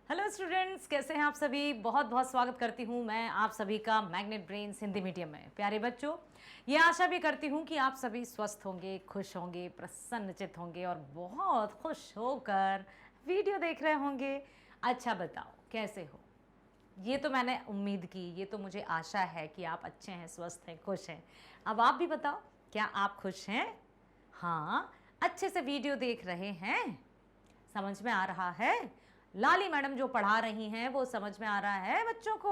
Hello students, कैसे हैं आप सभी। बहुत बहुत स्वागत करती हूं मैं आप सभी का मैग्नेट ब्रेन्स हिंदी मीडियम में। प्यारे बच्चों, ये आशा भी करती हूं कि आप सभी स्वस्थ होंगे, खुश होंगे, प्रसन्नचित्त होंगे और बहुत खुश होकर वीडियो देख रहे होंगे। अच्छा बताओ, कैसे हो? ये तो मैंने उम्मीद की, ये तो मुझे आशा है कि आप अच्छे हैं, स्वस्थ हैं, खुश हैं। अब आप भी बताओ, क्या आप खुश हैं? हाँ, अच्छे से वीडियो देख रहे हैं, समझ में आ रहा है? लाली मैडम जो पढ़ा रही हैं वो समझ में आ रहा है बच्चों को?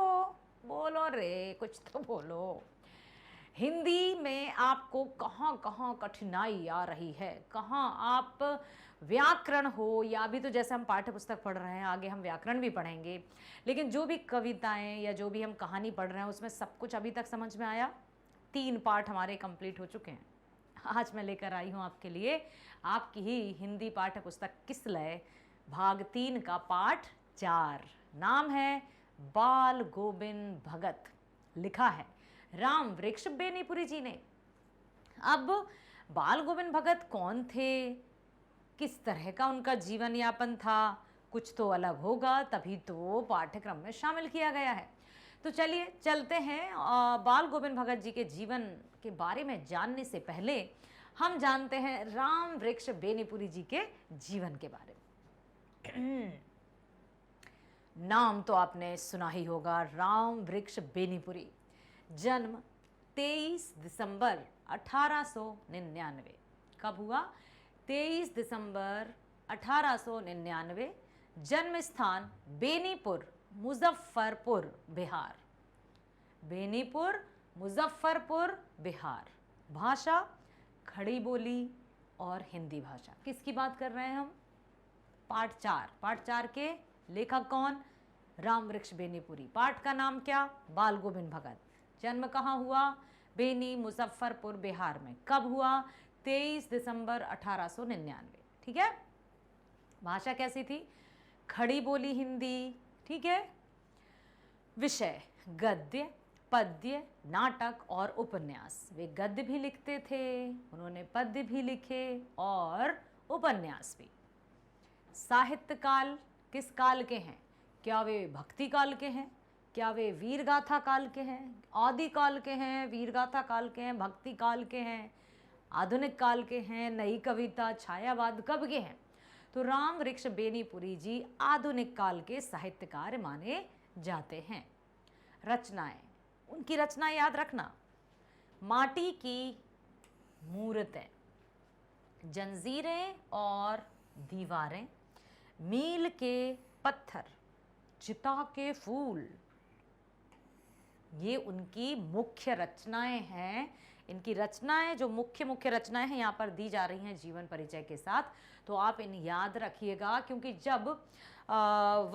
बोलो रे, कुछ तो बोलो। हिंदी में आपको कहाँ कहाँ कठिनाई आ रही है, कहाँ आप व्याकरण हो, या अभी तो जैसे हम पाठ्य पुस्तक पढ़ रहे हैं, आगे हम व्याकरण भी पढ़ेंगे, लेकिन जो भी कविताएं या जो भी हम कहानी पढ़ रहे हैं उसमें सब कुछ अभी तक समझ में आया? 3 पाठ हमारे कंप्लीट हो चुके हैं। आज मैं लेकर आई हूँ आपके लिए आपकी ही हिंदी पाठ्य पुस्तक किसलय भाग 3 का पाठ 4। नाम है बाल गोविंद भगत, लिखा है राम वृक्ष बेनीपुरी जी ने। अब बाल गोविंद भगत कौन थे, किस तरह का उनका जीवन यापन था, कुछ तो अलग होगा, तभी तो पाठ्यक्रम में शामिल किया गया है। तो चलिए चलते हैं। बाल गोविंद भगत जी के जीवन के बारे में जानने से पहले हम जानते हैं राम वृक्ष बेनीपुरी जी के जीवन के बारे में। नाम तो आपने सुना ही होगा, राम वृक्ष बेनीपुरी। जन्म 23 दिसंबर 1899। कब हुआ? 23 दिसंबर 1899। जन्म स्थान बेनीपुर, मुजफ्फरपुर, बिहार। बेनीपुर, मुजफ्फरपुर, बिहार। भाषा खड़ी बोली और हिंदी भाषा। किसकी बात कर रहे हैं हम? पाठ 4। पाठ 4 के लेखक कौन? राम वृक्ष बेनीपुरी। पाठ का नाम क्या? बाल गोविंद भगत। जन्म कहाँ हुआ? बेनी, मुजफ्फरपुर, बिहार में। कब हुआ? 23 दिसंबर 1899। ठीक है। भाषा कैसी थी? खड़ी बोली हिंदी। ठीक है। विषय गद्य, पद्य, नाटक और उपन्यास। वे गद्य भी लिखते थे, उन्होंने पद्य भी लिखे और उपन्यास भी। साहित्य काल किस काल के हैं? क्या वे भक्ति काल के हैं? क्या वे वीरगाथा काल के हैं? आदि काल के हैं, वीरगाथा काल के हैं, भक्ति काल के हैं, आधुनिक काल के हैं, नई कविता, छायावाद, कब के हैं? तो राम वृक्ष बेनीपुरी जी आधुनिक काल के साहित्यकार माने जाते हैं। रचनाएं, उनकी रचनाएं याद रखना। माटी की मूर्तें, जंजीरें और दीवारें, मील के पत्थर, चिता के फूल, ये उनकी मुख्य रचनाएं हैं। इनकी रचनाएं जो मुख्य रचनाएं हैं यहाँ पर दी जा रही हैं जीवन परिचय के साथ, तो आप इन याद रखिएगा, क्योंकि जब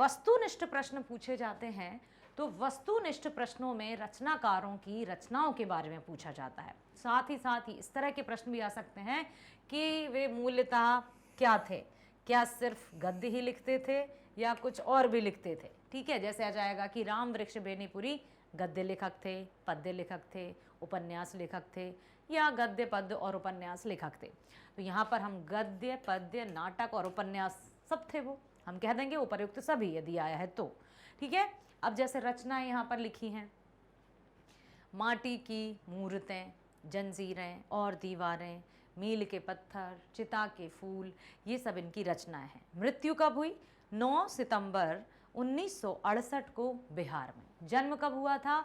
वस्तुनिष्ठ प्रश्न पूछे जाते हैं तो वस्तुनिष्ठ प्रश्नों में रचनाकारों की रचनाओं के बारे में पूछा जाता है। साथ ही इस तरह के प्रश्न भी आ सकते हैं कि वे मूलतः क्या थे, क्या सिर्फ गद्य ही लिखते थे या कुछ और भी लिखते थे। ठीक है, जैसे आ जाएगा कि राम वृक्ष बेनीपुरी गद्य लेखक थे, पद्य लेखक थे, उपन्यास लेखक थे, या गद्य, पद्य और उपन्यास लेखक थे। तो यहाँ पर हम गद्य, पद्य, नाटक और उपन्यास सब थे, वो हम कह देंगे उपर्युक्त सभी यदि आया है तो। ठीक है। अब जैसे रचनाएं यहाँ पर लिखी हैं, माटी की मूर्तें, जंजीरें और दीवारें, मील के पत्थर, चिता के फूल, ये सब इनकी रचनाएं हैं। मृत्यु कब हुई? 9 सितंबर 1968 को बिहार में। जन्म कब हुआ था?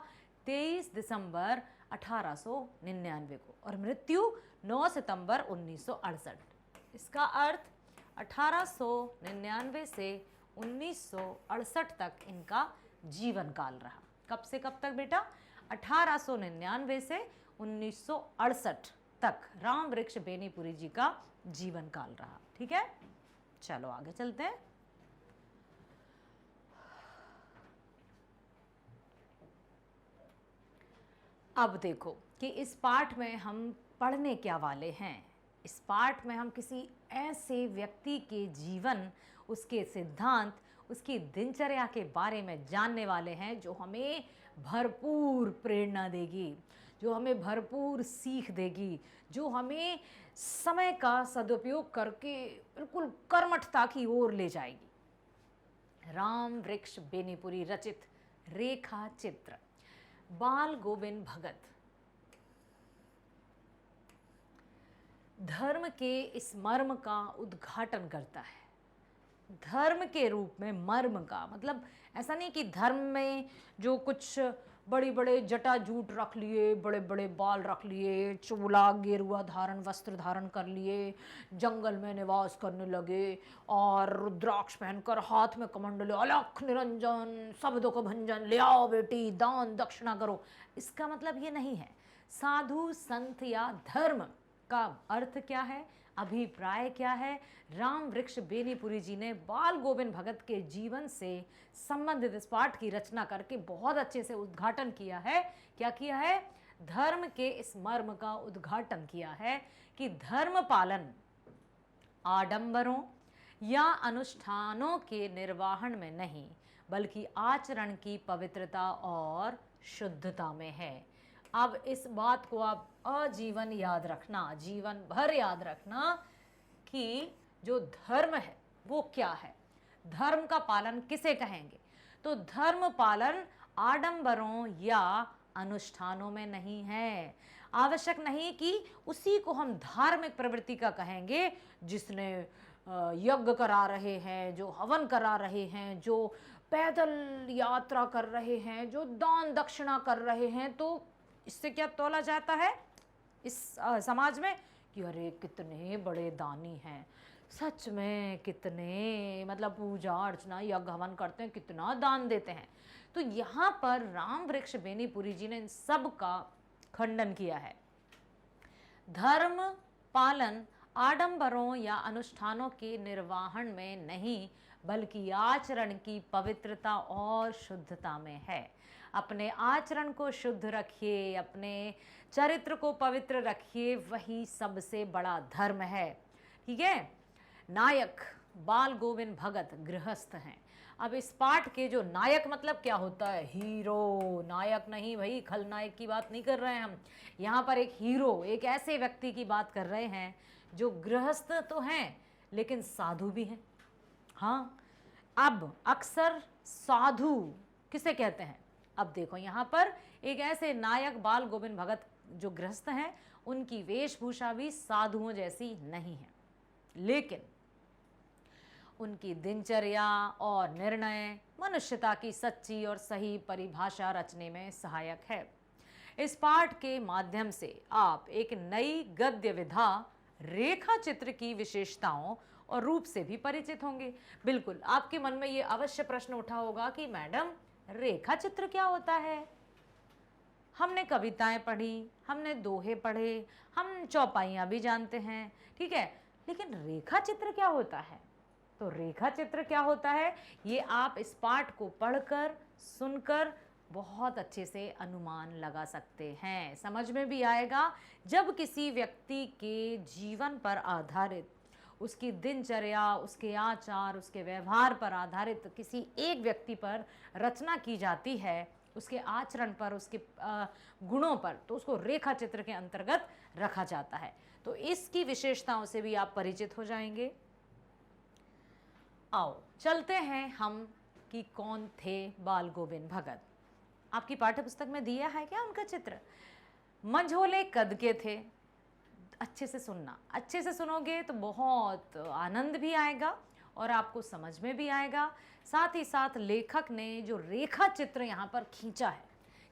23 दिसंबर 1899 को, और मृत्यु 9 सितंबर 1968। इसका अर्थ 1899 से 1968 तक इनका जीवन काल रहा। कब से कब तक बेटा? 1899 से 1968 तक राम वृक्ष बेनीपुरी जी का जीवन काल रहा। ठीक है, चलो आगे चलते हैं। अब देखो कि इस पाठ में हम पढ़ने क्या वाले हैं। इस पाठ में हम किसी ऐसे व्यक्ति के जीवन, उसके सिद्धांत, उसकी दिनचर्या के बारे में जानने वाले हैं जो हमें भरपूर प्रेरणा देगी, जो हमें भरपूर सीख देगी, जो हमें समय का सदुपयोग करके बिल्कुल कर्मठता की ओर ले जाएगी। राम वृक्ष बेनीपुरी रचित रेखा चित्र बाल गोविंद भगत धर्म के इस मर्म का उद्घाटन करता है। धर्म के रूप में मर्म का मतलब ऐसा नहीं कि धर्म में जो कुछ बड़ी बड़े जटाजूट रख लिए, बड़े बड़े बाल रख लिए, चोला गेरुआ धारण वस्त्र धारण कर लिए, जंगल में निवास करने लगे और रुद्राक्ष पहनकर हाथ में कमंडल, अलख निरंजन, शब्दों को भंजन, ले आओ बेटी दान दक्षिणा करो। इसका मतलब ये नहीं है। साधु संत या धर्म का अर्थ क्या है, अभिप्राय क्या है, राम वृक्ष बेनीपुरी जी ने बाल गोविंद भगत के जीवन से संबंधित इस पाठ की रचना करके बहुत अच्छे से उद्घाटन किया है। क्या किया है? धर्म के इस मर्म का उद्घाटन किया है कि धर्म पालन आडंबरों या अनुष्ठानों के निर्वहन में नहीं बल्कि आचरण की पवित्रता और शुद्धता में है। अब इस बात को आप आजीवन याद रखना, जीवन भर याद रखना कि जो धर्म है वो क्या है, धर्म का पालन किसे कहेंगे। तो धर्म पालन आडंबरों या अनुष्ठानों में नहीं है। आवश्यक नहीं कि उसी को हम धार्मिक प्रवृत्ति का कहेंगे जिसने यज्ञ करा रहे हैं, जो हवन करा रहे हैं, जो पैदल यात्रा कर रहे हैं, जो दान दक्षिणा कर रहे हैं। तो इससे क्या तोला जाता है इस समाज में कि अरे कितने बड़े दानी हैं, सच में कितने मतलब पूजा अर्चना यज्ञ हवन करते हैं, कितना दान देते हैं। तो यहाँ पर राम वृक्ष बेनीपुरी जी ने इन सब का खंडन किया है। धर्म पालन आडंबरों या अनुष्ठानों के निर्वहन में नहीं बल्कि आचरण की पवित्रता और शुद्धता में है। अपने आचरण को शुद्ध रखिए, अपने चरित्र को पवित्र रखिए, वही सबसे बड़ा धर्म है। ठीक है। नायक बाल गोविंद भगत गृहस्थ हैं। अब इस पाठ के जो नायक मतलब क्या होता है, हीरो, नायक नहीं भाई, खलनायक की बात नहीं कर रहे हैं हम। यहाँ पर एक हीरो, एक ऐसे व्यक्ति की बात कर रहे हैं जो गृहस्थ तो हैं लेकिन साधु भी हैं। हाँ, अब अक्सर साधु किसे कहते हैं? अब देखो यहाँ पर एक ऐसे नायक बाल गोविंद भगत जो गृहस्थ हैं, उनकी वेशभूषा भी साधुओं जैसी नहीं है, लेकिन उनकी दिनचर्या और निर्णय मनुष्यता की सच्ची और सही परिभाषा रचने में सहायक है। इस पाठ के माध्यम से आप एक नई गद्य विधा रेखा चित्र की विशेषताओं और रूप से भी परिचित होंगे। बिल्कुल, आपके मन में ये अवश्य प्रश्न उठा होगा कि मैडम रेखा चित्र क्या होता है? हमने कविताएं पढ़ी, हमने दोहे पढ़े, हम चौपाइयाँ भी जानते हैं, ठीक है, लेकिन रेखा चित्र क्या होता है? तो रेखा चित्र क्या होता है ये आप इस पाठ को पढ़कर सुनकर बहुत अच्छे से अनुमान लगा सकते हैं, समझ में भी आएगा। जब किसी व्यक्ति के जीवन पर आधारित, उसकी दिनचर्या, उसके आचार, उसके व्यवहार पर आधारित किसी एक व्यक्ति पर रचना की जाती है, उसके आचरण पर, उसके गुणों पर, तो उसको रेखा चित्र के अंतर्गत रखा जाता है। तो इसकी विशेषताओं से भी आप परिचित हो जाएंगे। आओ चलते हैं हम कि कौन थे बाल गोविंद भगत। आपकी पाठ्य पुस्तक में दिया है क्या उनका चित्र? मंझोले कद के थे। अच्छे से सुनना, अच्छे से सुनोगे तो बहुत आनंद भी आएगा और आपको समझ में भी आएगा। साथ ही साथ लेखक ने जो रेखा चित्र यहाँ पर खींचा है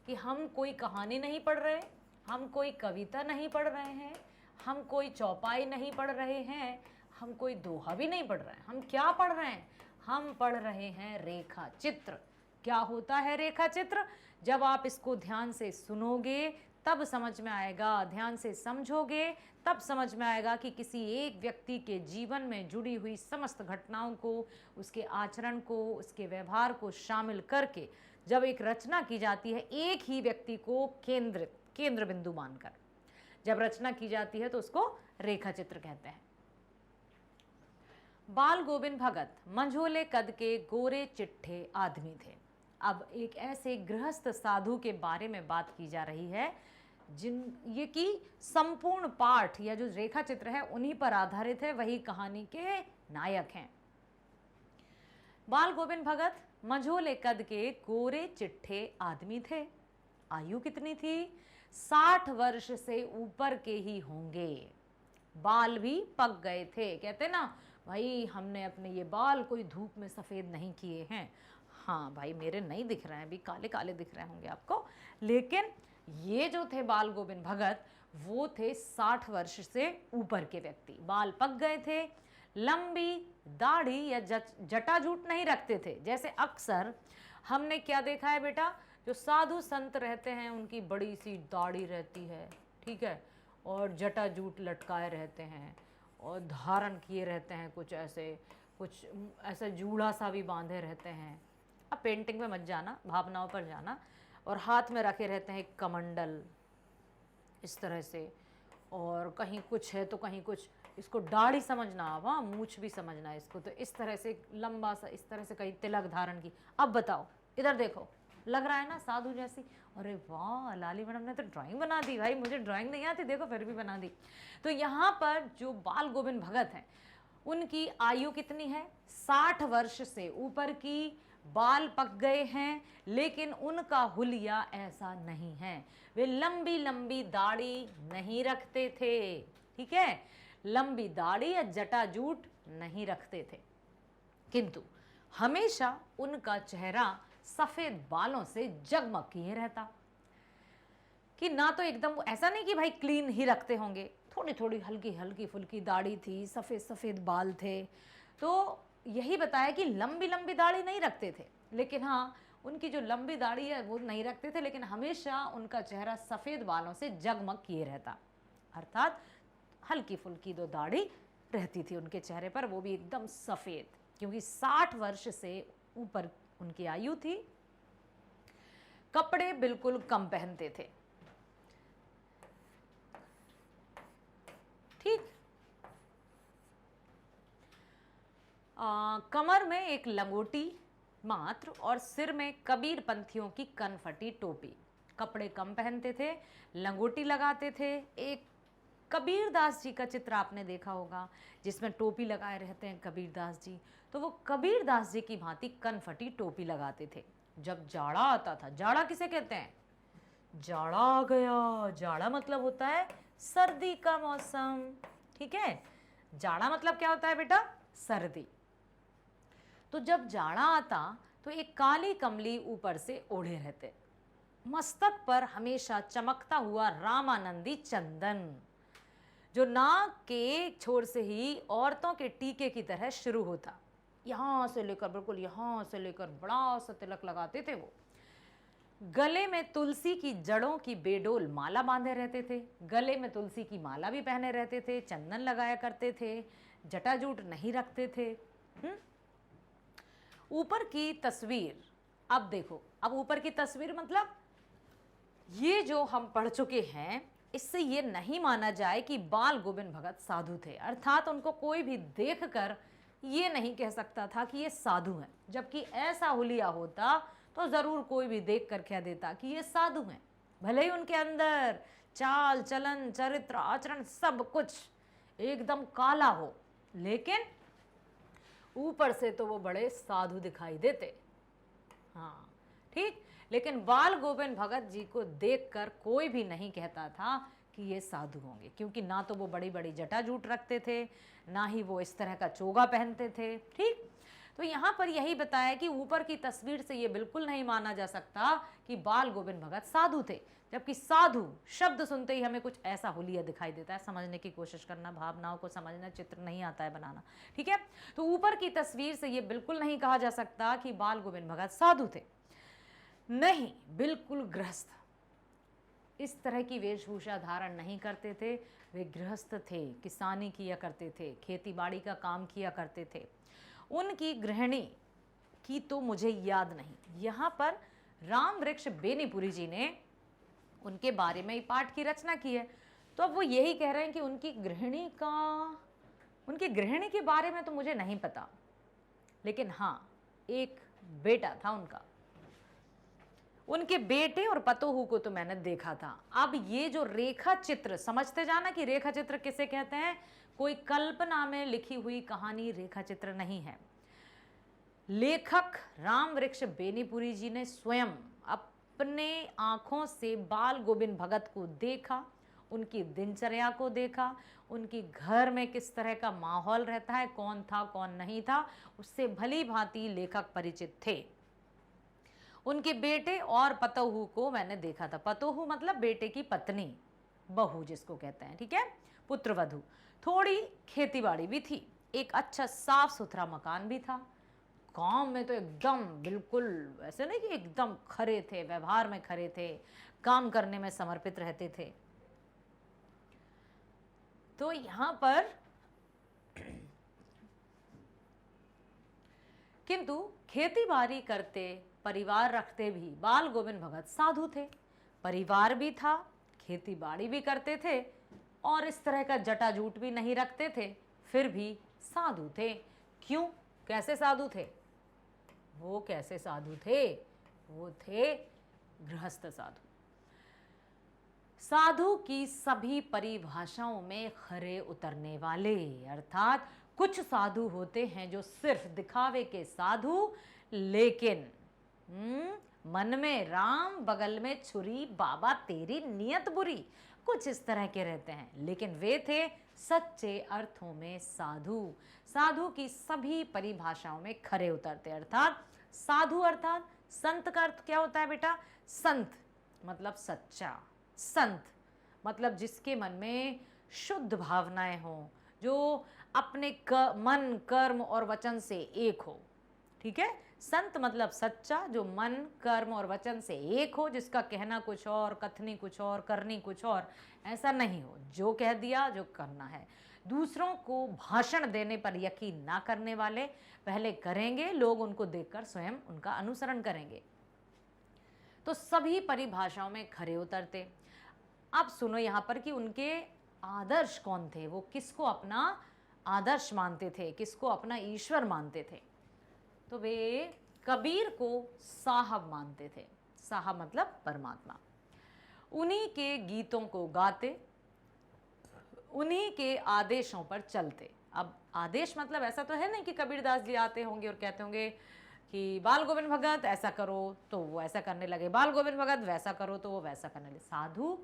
कि हम कोई कहानी नहीं पढ़ रहे, हम कोई कविता नहीं पढ़ रहे हैं, हम कोई चौपाई नहीं पढ़ रहे हैं, हम कोई दोहा भी नहीं पढ़ रहे हैं। हम क्या पढ़ रहे हैं? हम पढ़ रहे हैं रेखा चित्र। क्या होता है रेखा चित्र? जब आप इसको ध्यान से सुनोगे तब समझ में आएगा, ध्यान से समझोगे तब समझ में आएगा कि किसी एक व्यक्ति के जीवन में जुड़ी हुई समस्त घटनाओं को, उसके आचरण को, उसके व्यवहार को शामिल करके जब एक रचना की जाती है, एक ही व्यक्ति को केंद्र बिंदु मानकर जब रचना की जाती है तो उसको रेखा चित्र कहते हैं। बाल गोविंद भगत मंझोले कद के गोरे चिट्ठे आदमी थे। अब एक ऐसे गृहस्थ साधु के बारे में बात की जा रही है जिन ये की संपूर्ण पाठ या जो रेखा चित्र है उन्हीं पर आधारित है, वही कहानी के नायक हैं। बाल गोविंद भगत मझोले कद के गोरे चिट्ठे आदमी थे। आयु कितनी थी? 60 वर्ष से ऊपर के ही होंगे। बाल भी पक गए थे। कहते ना भाई हमने अपने ये बाल कोई धूप में सफ़ेद नहीं किए हैं। हाँ भाई मेरे नहीं दिख रहे हैं, अभी काले काले दिख रहे होंगे आपको, लेकिन ये जो थे बाल गोविंद भगत वो थे 60 वर्ष से ऊपर के व्यक्ति। बाल पक गए थे, लंबी दाढ़ी या जटाजूट नहीं रखते थे। जैसे अक्सर हमने क्या देखा है बेटा, जो साधु संत रहते हैं उनकी बड़ी सी दाढ़ी रहती है, ठीक है, और जटाजूट लटकाए रहते हैं और धारण किए रहते हैं, कुछ ऐसा जूड़ा सा भी बांधे रहते हैं। अब पेंटिंग में मत जाना, भावनाओं पर जाना। और हाथ में रखे रहते हैं एक कमंडल इस तरह से, और कहीं कुछ है तो कहीं कुछ। इसको दाढ़ी समझना आप, हाँ मूछ भी समझना है इसको। तो इस तरह से लंबा सा इस तरह से कहीं तिलक धारण की। अब बताओ, इधर देखो, लग रहा है ना साधु जैसी? अरे वाह लाली मैडम ने तो ड्राइंग बना दी। भाई मुझे ड्राइंग नहीं आती, देखो फिर भी बना दी। तो यहाँ पर जो बाल गोविंद भगत हैं उनकी आयु कितनी है? 60 वर्ष से ऊपर की। बाल पक गए हैं, लेकिन उनका हुलिया ऐसा नहीं है। वे लंबी लंबी दाढ़ी नहीं रखते थे, ठीक है, लंबी दाढ़ी या जटाजूट नहीं रखते थे, किंतु हमेशा उनका चेहरा सफेद बालों से जगमग किए रहता। कि ना तो एकदम ऐसा नहीं कि भाई क्लीन ही रखते होंगे, थोड़ी थोड़ी हल्की हल्की फुल्की दाढ़ी थी, सफ़ेद सफ़ेद बाल थे। तो यही बताया कि लंबी लंबी दाढ़ी नहीं रखते थे, लेकिन हाँ उनकी जो लंबी दाढ़ी है वो नहीं रखते थे, लेकिन हमेशा उनका चेहरा सफ़ेद बालों से जगमग किए रहता। अर्थात हल्की फुल्की दो दाढ़ी रहती थी उनके चेहरे पर, वो भी एकदम सफ़ेद, क्योंकि 60 वर्ष से ऊपर उनकी आयु थी। कपड़े बिल्कुल कम पहनते थे, ठीक। कमर में एक लंगोटी मात्र और सिर में कबीर पंथियों की कनफटी टोपी। कपड़े कम पहनते थे, लंगोटी लगाते थे। एक कबीरदास जी का चित्र आपने देखा होगा जिसमें टोपी लगाए रहते हैं कबीरदास जी, तो वो कबीरदास जी की भांति कनफटी टोपी लगाते थे। जब जाड़ा आता था, जाड़ा किसे कहते हैं? जाड़ा आ गया, जाड़ा मतलब होता है सर्दी का मौसम, ठीक है। जाड़ा मतलब क्या होता है बेटा? सर्दी। तो जब जाड़ा आता तो एक काली कमली ऊपर से ओढ़े रहते, मस्तक पर हमेशा चमकता हुआ रामानंदी चंदन, जो नाक के छोर से ही औरतों के टीके की तरह शुरू होता, यहाँ से लेकर बिल्कुल यहाँ से लेकर बड़ा सा तिलक लगाते थे वो। गले में तुलसी की जड़ों की बेडोल माला बांधे रहते थे, गले में तुलसी की माला भी पहने रहते थे, चंदन लगाया करते थे, जटाजूट नहीं रखते थे। ऊपर की तस्वीर, अब देखो, अब ऊपर की तस्वीर मतलब ये जो हम पढ़ चुके हैं, इससे ये नहीं माना जाए कि बाल गोविंद भगत साधु थे। अर्थात उनको कोई भी देखकर ये नहीं कह सकता था कि ये साधु हैं, जबकि ऐसा हुलिया होता तो ज़रूर कोई भी देख कर कह देता कि ये साधु हैं। भले ही उनके अंदर चाल चलन चरित्र आचरण सब कुछ एकदम काला हो, लेकिन ऊपर से तो वो बड़े साधु दिखाई देते। हाँ ठीक, लेकिन बाल गोविंद भगत जी को देखकर कोई भी नहीं कहता था कि ये साधु होंगे, क्योंकि ना तो वो बड़ी बड़ी जटाजूट रखते थे, ना ही वो इस तरह का चोगा पहनते थे। ठीक, तो यहाँ पर यही बताया कि ऊपर की तस्वीर से ये बिल्कुल नहीं माना जा सकता कि बाल गोविंद भगत साधु थे, जबकि साधु शब्द सुनते ही हमें कुछ ऐसा हुलिया दिखाई देता है। समझने की कोशिश करना, भावनाओं को समझना, चित्र नहीं आता है बनाना, ठीक है। तो ऊपर की तस्वीर से ये बिल्कुल नहीं कहा जा सकता कि बाल गोविंद भगत साधु थे, नहीं, बिल्कुल गृहस्थ। इस तरह की वेशभूषा धारण नहीं करते थे, वे गृहस्थ थे, किसानी किया करते थे, खेती बाड़ी का काम किया करते थे। उनकी गृहिणी की तो मुझे याद नहीं। यहाँ पर राम वृक्ष बेनीपुरी जी ने उनके बारे में ही पाठ की रचना की है, तो अब वो यही कह रहे हैं कि उनकी गृहिणी के बारे में तो मुझे नहीं पता, लेकिन हाँ एक बेटा था उनका, उनके बेटे और पतोहू को तो मैंने देखा था। अब ये जो रेखा चित्र, समझते जाना कि रेखा चित्र किसे कहते हैं, कोई कल्पना में लिखी हुई कहानी रेखा चित्र नहीं है। लेखक रामवृक्ष बेनीपुरी जी ने स्वयं अपने आंखों से बाल गोविंद भगत को देखा, उनकी दिनचर्या को देखा, उनकी घर में किस तरह का माहौल रहता है, कौन था कौन नहीं था, उससे भली भांति लेखक परिचित थे। उनके बेटे और पतोहू को मैंने देखा था। पतोहू मतलब बेटे की पत्नी, बहू जिसको कहते हैं, ठीक है, पुत्रवधू। थोड़ी खेतीबाड़ी भी थी, एक अच्छा साफ सुथरा मकान भी था। गांव में तो एकदम बिल्कुल ऐसे नहीं कि एकदम खरे थे, व्यवहार में खरे थे, काम करने में समर्पित रहते थे। तो यहां पर किंतु खेती-बाड़ी करते, परिवार रखते भी बाल गोविंद भगत साधु थे। परिवार भी था, खेती-बाड़ी भी करते थे और इस तरह का जटाजूट भी नहीं रखते थे, फिर भी साधु थे। क्यों, कैसे साधु थे? वो कैसे साधु थे? वो थे गृहस्थ साधु। साधु की सभी परिभाषाओं में खरे उतरने वाले, अर्थात कुछ साधु होते हैं जो सिर्फ दिखावे के साधु, लेकिन मन में राम बगल में छुरी, बाबा तेरी नियत बुरी, कुछ इस तरह के रहते हैं, लेकिन वे थे सच्चे अर्थों में साधु। साधु की सभी परिभाषाओं में खरे उतरते, अर्थात साधु अर्थात संत का अर्थ क्या होता है बेटा? संत मतलब सच्चा, संत मतलब जिसके मन में शुद्ध भावनाएं हों, जो अपने मन, कर्म और वचन से एक हो, ठीक है। संत मतलब सच्चा, जो मन, कर्म और वचन से एक हो, जिसका कहना कुछ और, कथनी कुछ और, करनी कुछ और, ऐसा नहीं हो जो कह दिया जो करना है। दूसरों को भाषण देने पर यकीन ना करने वाले, पहले करेंगे, लोग उनको देखकर स्वयं उनका अनुसरण करेंगे। तो सभी परिभाषाओं में खरे उतरते। अब सुनो यहाँ पर कि उनके आदर्श कौन थे, वो किसको अपना आदर्श मानते थे, किसको अपना ईश्वर मानते थे। तो वे कबीर को साहब मानते थे। साहब मतलब परमात्मा। उन्हीं के गीतों को गाते, उन्हीं के आदेशों पर चलते। अब आदेश मतलब ऐसा तो है नहीं कि कबीरदास जी आते होंगे और कहते होंगे कि बाल गोविंद भगत ऐसा करो तो वो ऐसा करने लगे, बाल गोविंद भगत वैसा करो तो वो वैसा करने लगे। साधु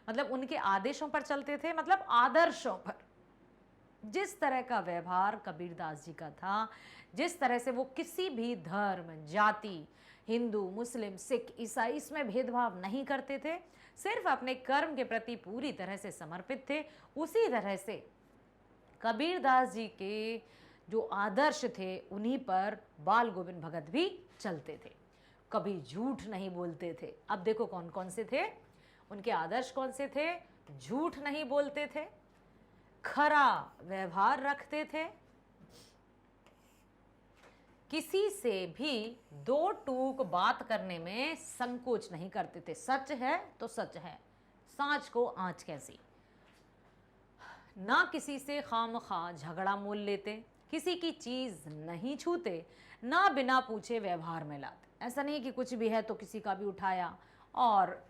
मतलब उनके आदेशों पर चलते थे, मतलब आदर्शों पर। जिस तरह का व्यवहार कबीरदास जी का था, जिस तरह से वो किसी भी धर्म, जाति, हिंदू, मुस्लिम, सिख, ईसाई, इसमें भेदभाव नहीं करते थे, सिर्फ अपने कर्म के प्रति पूरी तरह से समर्पित थे, उसी तरह से कबीरदास जी के जो आदर्श थे उन्हीं पर बाल गोविंद भगत भी चलते थे। कभी झूठ नहीं बोलते थे। अब देखो कौन कौन से थे उनके आदर्श, कौन से थे? झूठ नहीं बोलते थे, खरा व्यवहार रखते थे, किसी से भी दो टूक बात करने में संकोच नहीं करते थे। सच है तो सच है, सांच को आंच कैसी। ना किसी से खामखा झगड़ा मोल लेते, किसी की चीज नहीं छूते, ना बिना पूछे व्यवहार में लाते। ऐसा नहीं कि कुछ भी है तो किसी का भी उठाया और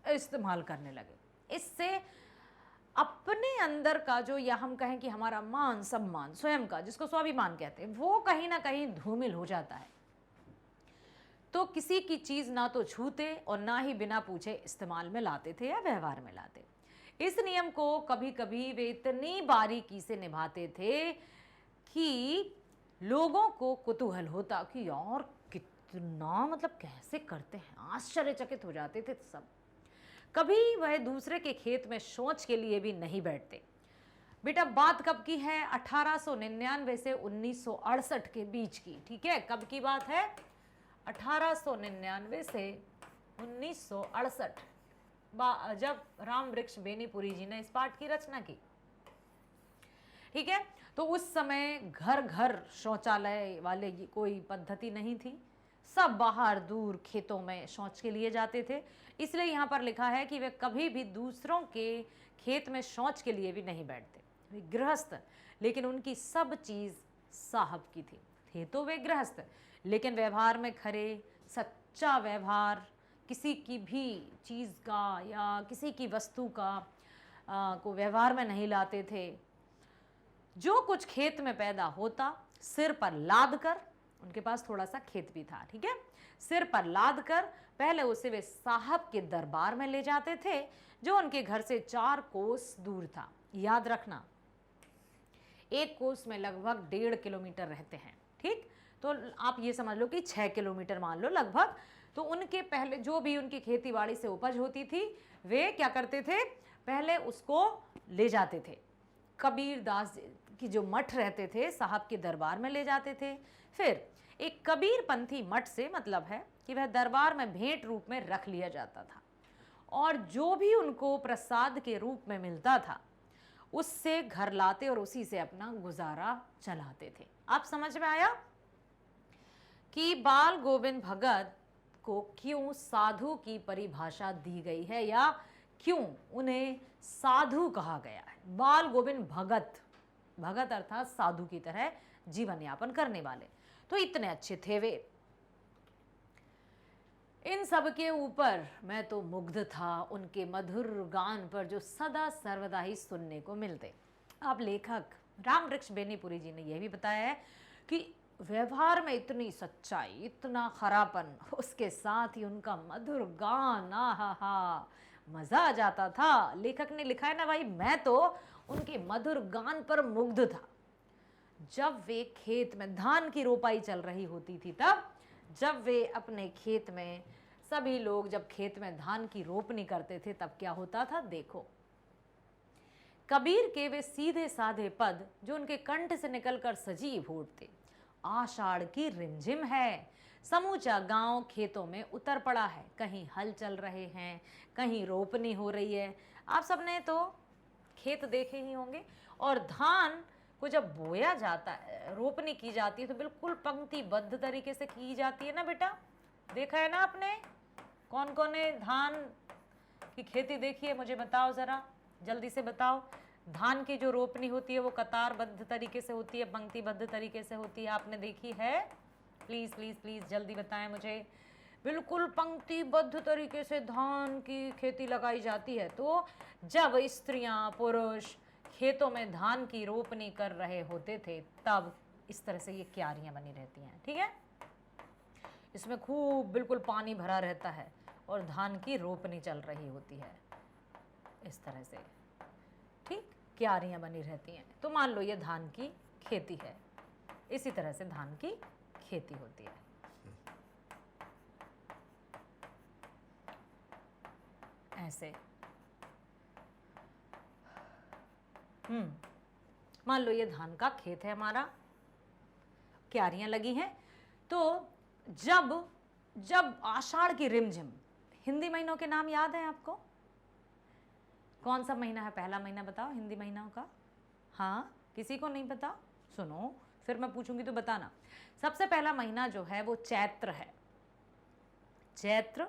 इस्तेमाल करने लगे। इससे अपने अंदर का जो, या हम कहें कि हमारा मान सम्मान स्वयं का, जिसको स्वाभिमान कहते हैं, वो कहीं ना कहीं धूमिल हो जाता है। तो किसी की चीज ना तो छूते और ना ही बिना पूछे इस्तेमाल में लाते थे या व्यवहार में लाते। इस नियम को कभी कभी वे इतनी बारीकी से निभाते थे कि लोगों को कुतूहल होता कि यार कितना, मतलब कैसे करते हैं, आश्चर्यचकित हो जाते थे सब। कभी वह दूसरे के खेत में शौच के लिए भी नहीं बैठते। बेटा बात कब की है? 1899 से 1968 के बीच की, ठीक है। कब की बात है? 1899 से 1968, जब रामवृक्ष बेनीपुरी जी ने इस पाठ की रचना की, ठीक है। तो उस समय घर घर शौचालय वाले कोई पद्धति नहीं थी, सब बाहर दूर खेतों में शौच के लिए जाते थे। इसलिए यहाँ पर लिखा है कि वे कभी भी दूसरों के खेत में शौच के लिए भी नहीं बैठते। वे गृहस्थ, लेकिन उनकी सब चीज़ साहब की थी। थे तो वे गृहस्थ, लेकिन व्यवहार में खरे, सच्चा व्यवहार, किसी की भी चीज़ का या किसी की वस्तु का को व्यवहार में नहीं लाते थे। जो कुछ खेत में पैदा होता सिर पर लाद कर उनके पास थोड़ा सा खेत भी था, ठीक है। सिर पर लाद कर पहले उसे वे साहब के दरबार में ले जाते थे, जो उनके घर से 4 कोस दूर था। याद रखना, एक कोस में लगभग 1.5 किलोमीटर रहते हैं, ठीक। तो आप ये समझ लो कि 6 किलोमीटर मान लो लगभग। तो उनके पहले जो भी उनकी खेती बाड़ी से उपज होती थी, वे क्या करते थे, पहले उसको ले जाते थे। कबीर दास की जो मठ रहते थे, साहब के दरबार में ले जाते थे। फिर एक कबीर पंथी मठ से मतलब है कि वह दरबार में भेंट रूप में रख लिया जाता था, और जो भी उनको प्रसाद के रूप में मिलता था उससे घर लाते और उसी से अपना गुजारा चलाते थे। आप समझ में आया कि बाल गोविंद भगत को क्यों साधु की परिभाषा दी गई है, या क्यों उन्हें साधु कहा गया है। बाल गोविंद भगत, भगत अर्थात साधु की तरह जीवन यापन करने वाले। तो इतने अच्छे थे वे। इन सब के ऊपर मैं तो मुग्ध था, उनके मधुर गान पर जो सदा सर्वदा ही सुनने को मिलते। अब लेखक रामवृक्ष बेनीपुरी जी ने यह भी बताया है कि व्यवहार में इतनी सच्चाई, इतना खरापन, उसके साथ ही उनका मधुर गान, आहा, मजा आ जाता था। लेखक ने लिखा है ना भाई, मैं तो उनके मधुर गान पर मुग्ध था। जब वे खेत में धान की रोपाई चल रही होती थी, तब जब वे अपने खेत में, सभी लोग जब खेत में धान की रोपनी करते थे, तब क्या होता था देखो। कबीर के वे सीधे साधे पद जो उनके कंठ से निकलकर सजीव उठते। आषाढ़ की रिमझिम है, समूचा गांव खेतों में उतर पड़ा है, कहीं हल चल रहे हैं, कहीं रोपनी हो रही है। आप सबने तो खेत देखे ही होंगे, और धान को जब बोया जाता है, रोपनी की जाती है, तो बिल्कुल पंक्तिबद्ध तरीके से की जाती है ना बेटा, देखा है ना आपने। कौन कौन ने धान की खेती देखी है, मुझे बताओ जरा, जल्दी से बताओ। धान की जो रोपनी होती है वो कतारबद्ध तरीके से होती है, पंक्तिबद्ध तरीके से होती है, आपने देखी है? प्लीज प्लीज प्लीज जल्दी बताएं मुझे। बिल्कुल पंक्तिबद्ध तरीके से धान की खेती लगाई जाती है। तो जब स्त्रियां पुरुष खेतों में धान की रोपनी कर रहे होते थे, तब इस तरह से ये क्यारियां बनी रहती हैं, ठीक है। इसमें खूब बिल्कुल पानी भरा रहता है और धान की रोपनी चल रही होती है, इस तरह से, ठीक, क्यारियां बनी रहती हैं। तो मान लो ये धान की खेती है, इसी तरह से धान की खेती होती है। ऐसे मान लो ये धान का खेत है हमारा, क्यारियां लगी हैं। तो जब जब आषाढ़ की रिमझिम, हिंदी महीनों के नाम याद है आपको? कौन सा महीना है पहला महीना, बताओ हिंदी महीनों का। हाँ, किसी को नहीं पता? सुनो, फिर मैं पूछूंगी तो बताना। सबसे पहला महीना जो है वो चैत्र है। चैत्र,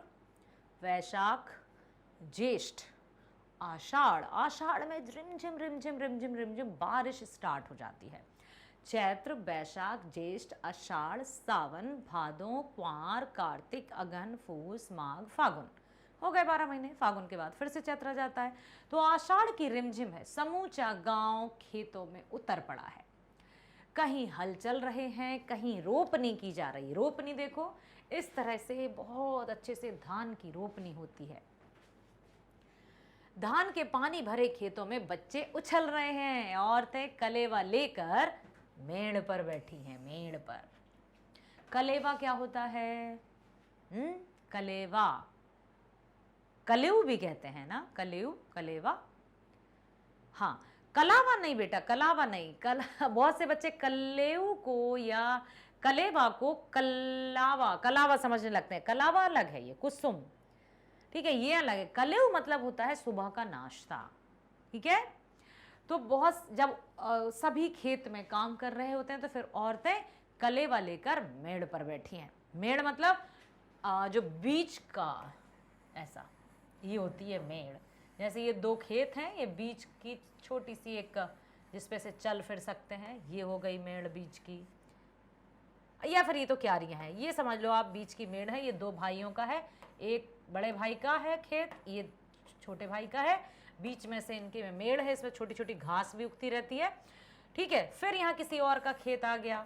वैशाख, ज्येष्ठ, आषाढ़। आषाढ़ में रिमझिम रिमझिम रिमझिम रिमझिम बारिश स्टार्ट हो जाती है। चैत्र, बैशाख, ज्येष्ठ, आषाढ़, सावन, भादों, क्वार, कार्तिक, अगहन, फूस, माघ, फागुन, हो गए 12 महीने। फागुन के बाद फिर से चैत्र आ जाता है। तो आषाढ़ की रिमझिम है, समूचा गांव खेतों में उतर पड़ा है। कहीं हल चल रहे हैं, कहीं रोपनी की जा रही। रोपनी देखो, इस तरह से बहुत अच्छे से धान की रोपनी होती है। धान के पानी भरे खेतों में बच्चे उछल रहे हैं, औरतें कलेवा लेकर मेड़ पर बैठी हैं। मेड़ पर कलेवा क्या होता है? कलेवा, कलेऊ भी कहते हैं ना, कलेऊ, कलेवा। हाँ, कलावा नहीं बेटा, कलावा नहीं। बहुत से बच्चे कलेऊ को या कलेवा को कलावा, कलावा समझने लगते हैं। कलावा अलग है, ये कुसुम, ठीक है, ये अलग है। कलेऊ मतलब होता है सुबह का नाश्ता, ठीक है। तो बहुत जब सभी खेत में काम कर रहे होते हैं, तो फिर औरतें कलेवा लेकर मेड़ पर बैठी हैं। मेड़ मतलब जो बीच का, ऐसा ये होती है मेड़। जैसे ये 2 खेत हैं, ये बीच की छोटी सी एक जिसपे से चल फिर सकते हैं, ये हो गई मेड़ बीच की। या फिर ये तो क्यारियां हैं, ये समझ लो आप बीच की मेड़ है। ये 2 भाइयों का है, एक बड़े भाई का है खेत, ये छोटे भाई का है। बीच में से इनके में मेड़ है, इसमें छोटी छोटी घास भी उगती रहती है, ठीक है। फिर यहाँ किसी और का खेत आ गया,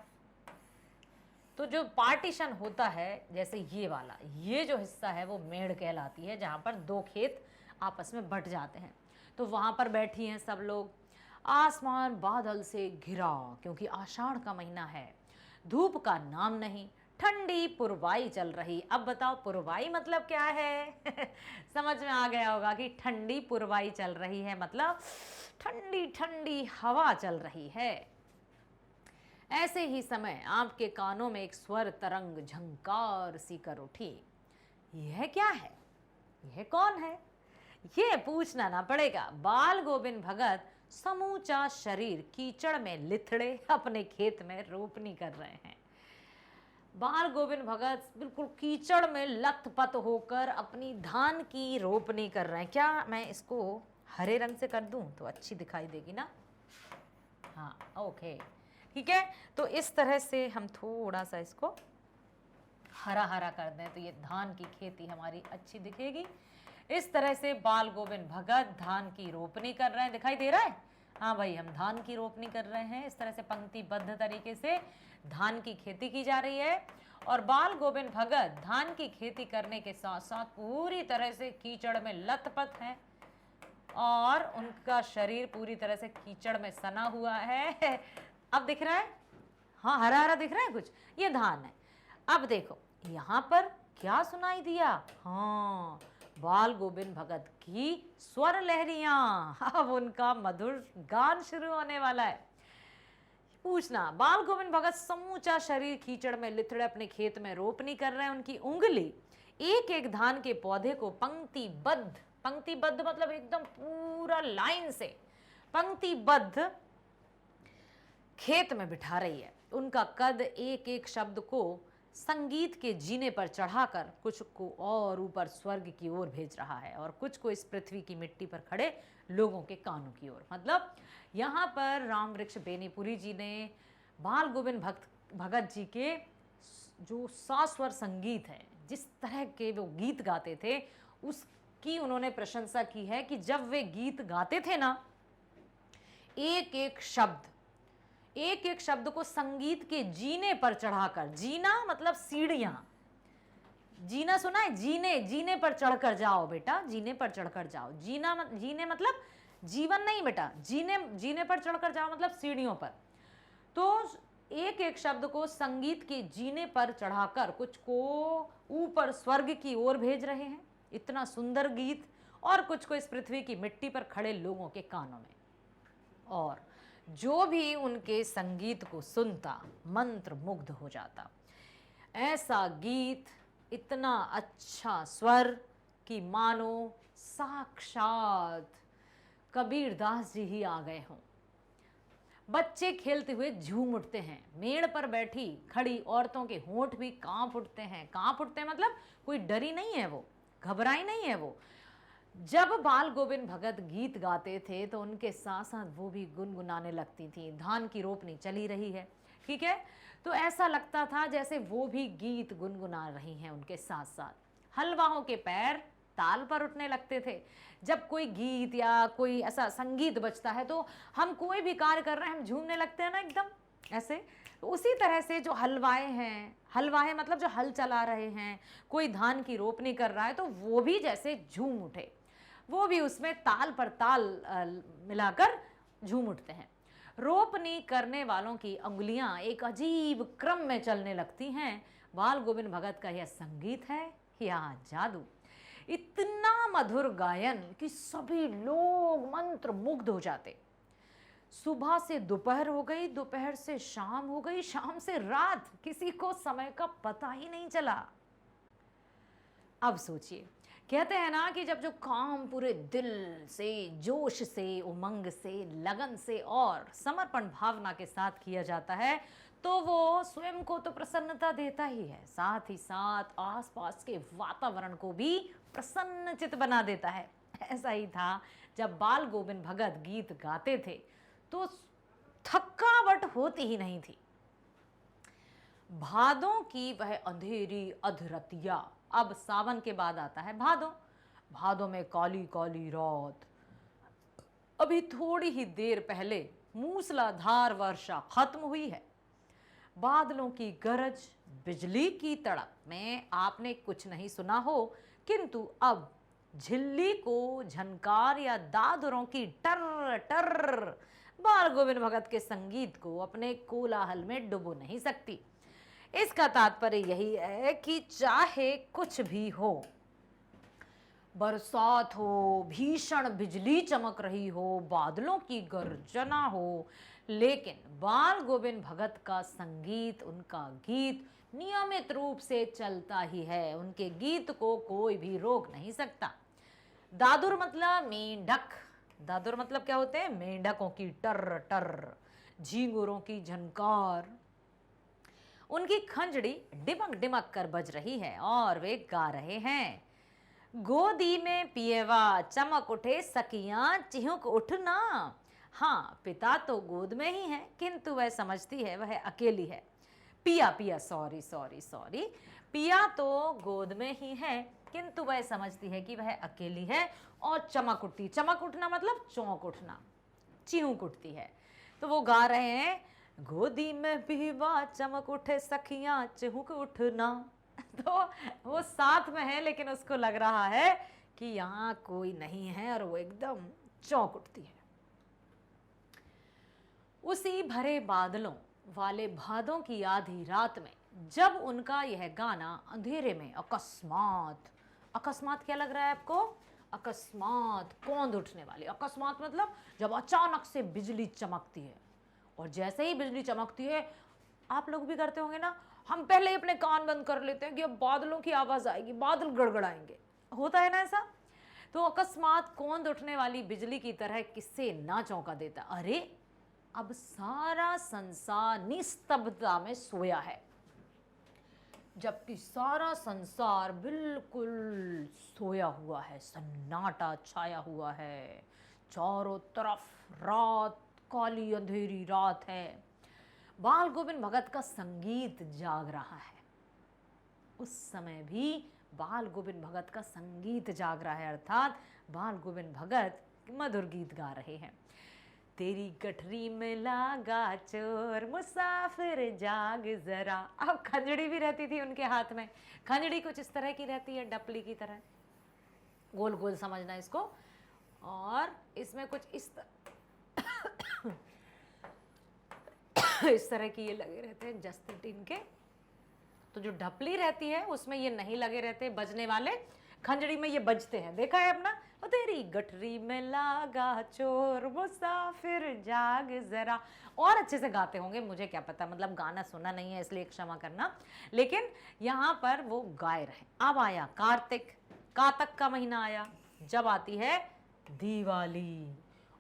तो जो पार्टीशन होता है, जैसे ये वाला, ये जो हिस्सा है वो मेड़ कहलाती है, जहाँ पर दो खेत आपस में बट जाते हैं। तो वहाँ पर बैठी हैं सब लोग। आसमान बादल से घिरा, क्योंकि आषाढ़ का महीना है, धूप का नाम नहीं, ठंडी पुरवाई चल रही। अब बताओ पुरवाई मतलब क्या है? समझ में आ गया होगा कि ठंडी पुरवाई चल रही है मतलब ठंडी ठंडी हवा चल रही है। ऐसे ही समय आपके कानों में एक स्वर तरंग झंकार सी कर उठी। यह क्या है? यह कौन है? ये पूछना ना पड़ेगा। बाल गोविंद भगत समूचा शरीर कीचड़ में लिथड़े अपने खेत में रोपनी कर रहे हैं। बाल गोविंद भगत बिल्कुल कीचड़ में लथपथ होकर अपनी धान की रोपनी कर रहे हैं। क्या मैं इसको हरे रंग से कर दूं तो अच्छी दिखाई देगी ना? हाँ, ओके, ठीक है। तो इस तरह से हम थोड़ा सा इसको हरा हरा कर दें तो ये धान की खेती हमारी अच्छी दिखेगी। इस तरह से बाल गोविंद भगत धान की रोपनी कर रहे हैं। दिखाई दे रहा है? हाँ भाई, हम धान की रोपनी कर रहे हैं। इस तरह से पंक्तिबद्ध तरीके से धान की खेती की जा रही है। और बाल गोविंद भगत धान की खेती करने के साथ साथ पूरी तरह से कीचड़ में लथपथ हैं और उनका शरीर पूरी तरह से कीचड़ में सना हुआ है। अब दिख रहा है? हाँ, हरा हरा दिख रहा है कुछ। ये धान है। अब देखो यहाँ पर क्या सुनाई दिया? हाँ, बाल गोविंद भगत की स्वर लहरियां। अब उनका मधुर गान शुरू होने वाला है। पूछना, बाल गोविंद भगत समूचा शरीर कीचड़ में लिथड़े अपने खेत में रोपनी कर रहे हैं। उनकी उंगली एक एक धान के पौधे को पंक्तिबद्ध, पंक्तिबद्ध मतलब एकदम पूरा लाइन से पंक्तिबद्ध खेत में बिठा रही है। उनका कद एक एक शब्द को संगीत के जीने पर चढ़ाकर कुछ को और ऊपर स्वर्ग की ओर भेज रहा है और कुछ को इस पृथ्वी की मिट्टी पर खड़े लोगों के कानों की ओर। मतलब यहाँ पर राम वृक्ष बेनीपुरी जी ने बाल गोविंद भगत जी के जो सास्वर संगीत है, जिस तरह के वो गीत गाते थे, उसकी उन्होंने प्रशंसा की है कि जब वे गीत गाते थे ना, एक एक शब्द को संगीत के जीने पर चढ़ाकर, जीना मतलब सीढ़ियां, जीना सुना है? जीने पर चढ़कर जाओ बेटा, जीने पर चढ़कर जाओ। जीने मतलब जीवन नहीं बेटा, जीने पर चढ़कर जाओ मतलब सीढ़ियों पर। तो एक एक शब्द को संगीत के जीने पर चढ़ाकर कुछ को ऊपर स्वर्ग की ओर भेज रहे हैं। इतना सुंदर गीत। और कुछ को इस पृथ्वी की मिट्टी पर खड़े लोगों के कानों में। और जो भी उनके संगीत को सुनता मंत्र मुग्ध हो जाता। ऐसा गीत, इतना अच्छा स्वर कि मानो साक्षात कबीर दास जी ही आ गए हों। बच्चे खेलते हुए झूम उठते हैं। मेड़ पर बैठी खड़ी औरतों के होंठ भी कांप उठते हैं। कांप उठते हैं मतलब कोई डरी नहीं है, वो घबराई नहीं है। वो जब बाल गोविंद भगत गीत गाते थे तो उनके साथ साथ वो भी गुनगुनाने लगती थी। धान की रोपनी चली रही है, ठीक है, तो ऐसा लगता था जैसे वो भी गीत गुनगुना रही हैं उनके साथ साथ। हलवाओं के पैर ताल पर उठने लगते थे। जब कोई गीत या कोई ऐसा संगीत बजता है तो हम कोई भी कार्य कर रहे हैं, हम झूमने लगते हैं ना एकदम ऐसे। तो उसी तरह से जो हलवाए मतलब जो हल चला रहे हैं, कोई धान की रोपनी कर रहा है तो वो भी जैसे झूम उठे, वो भी उसमें ताल पर ताल मिलाकर झूम उठते हैं। रोपनी करने वालों की उंगलियां एक अजीब क्रम में चलने लगती हैं। बाल गोविंद भगत का यह संगीत है या जादू। इतना मधुर गायन कि सभी लोग मंत्र मुग्ध हो जाते। सुबह से दोपहर हो गई, दोपहर से शाम हो गई, शाम से रात, किसी को समय का पता ही नहीं चला। अब सोचिए, कहते हैं ना कि जब जो काम पूरे दिल से, जोश से, उमंग से, लगन से और समर्पण भावना के साथ किया जाता है तो वो स्वयं को तो प्रसन्नता देता ही है, साथ ही साथ आसपास के वातावरण को भी प्रसन्नचित बना देता है। ऐसा ही था जब बाल गोविंद भगत गीत गाते थे तो थकावट होती ही नहीं थी। भादों की वह अंधेरी अधरतिया, अब सावन के बाद आता है भादों में काली काली रात। अभी थोड़ी ही देर पहले मूसलाधार वर्षा खत्म हुई है। बादलों की गरज, बिजली की तड़प में आपने कुछ नहीं सुना हो, किंतु अब झिल्ली को झनकार या दादुरों की टर टर बाल गोविंद भगत के संगीत को अपने कोलाहल में डुबो नहीं सकती। इसका तात्पर्य यही है कि चाहे कुछ भी हो, बरसात हो, भीषण बिजली चमक रही हो, बादलों की गर्जना हो, लेकिन बाल गोविंद भगत का संगीत, उनका गीत नियमित रूप से चलता ही है। उनके गीत को कोई भी रोक नहीं सकता। दादुर मतलब मेंढक। दादुर मतलब क्या होते हैं? मेंढकों की टर टर, झींगुरों की झनकार। उनकी खंजड़ी डिमक डिमक कर बज रही है और वे गा रहे हैं, गोदी में पिएवा चमक उठे सखियां चिहुक उठना। हाँ, पिता तो गोद में ही है, किंतु वह समझती है वह अकेली है। पिया पिया सॉरी सॉरी सॉरी, पिया तो गोद में ही है, किंतु वह समझती है कि वह अकेली है और चमक उठती। चमक उठना मतलब चौंक उठना, चिहुक उठती है। तो वो गा रहे हैं, गोदी में पीवा चमक उठे सखियां चिहुक उठना। तो वो साथ में है, लेकिन उसको लग रहा है कि यहाँ कोई नहीं है और वो एकदम चौंक उठती है। उसी भरे बादलों वाले भादों की आधी रात में जब उनका यह गाना अंधेरे में अकस्मात, अकस्मात क्या लग रहा है आपको? अकस्मात, कौंध उठने वाली। अकस्मात मतलब जब अचानक से बिजली चमकती है, और जैसे ही बिजली चमकती है, आप लोग भी करते होंगे ना, हम पहले ही अपने कान बंद कर लेते हैं कि अब बादलों की आवाज आएगी, बादल गड़गड़ाएंगे, होता है ना ऐसा। तो अकस्मात कौंध उठने वाली बिजली की तरह किससे ना चौंका देता। अरे अब सारा संसार निस्तब्धता में सोया है, जबकि सारा संसार बिल्कुल सोया हुआ है, सन्नाटा छाया हुआ है, चारों तरफ रात, काली अंधेरी रात है। बाल गोविंद भगत का संगीत जाग रहा है। उस समय भी बाल गोविंद भगत का संगीत जाग रहा है, अर्थात बाल गोविंद भगत मधुर गीत गा रहे हैं। तेरी गठरी में लागा चोर मुसाफिर जाग जरा। अब खंजड़ी भी रहती थी उनके हाथ में। खंजड़ी कुछ इस तरह की रहती है, डपली की तरह, गोल गोल समझना इसको, और इसमें कुछ इस तरह की ये लगे रहते हैं जस्ते टीन के। तो जो ढपली रहती है उसमें ये नहीं लगे रहते बजने वाले, खंजड़ी में ये बजते हैं। देखा है अपना? तेरी गठरी में लागा चोर मुसाफिर जाग जरा। और अच्छे से गाते होंगे, मुझे क्या पता, मतलब गाना सुना नहीं है इसलिए क्षमा करना, लेकिन यहाँ पर वो गाए रहे। अब आया कार्तिक, कातक का महीना आया, जब आती है दिवाली,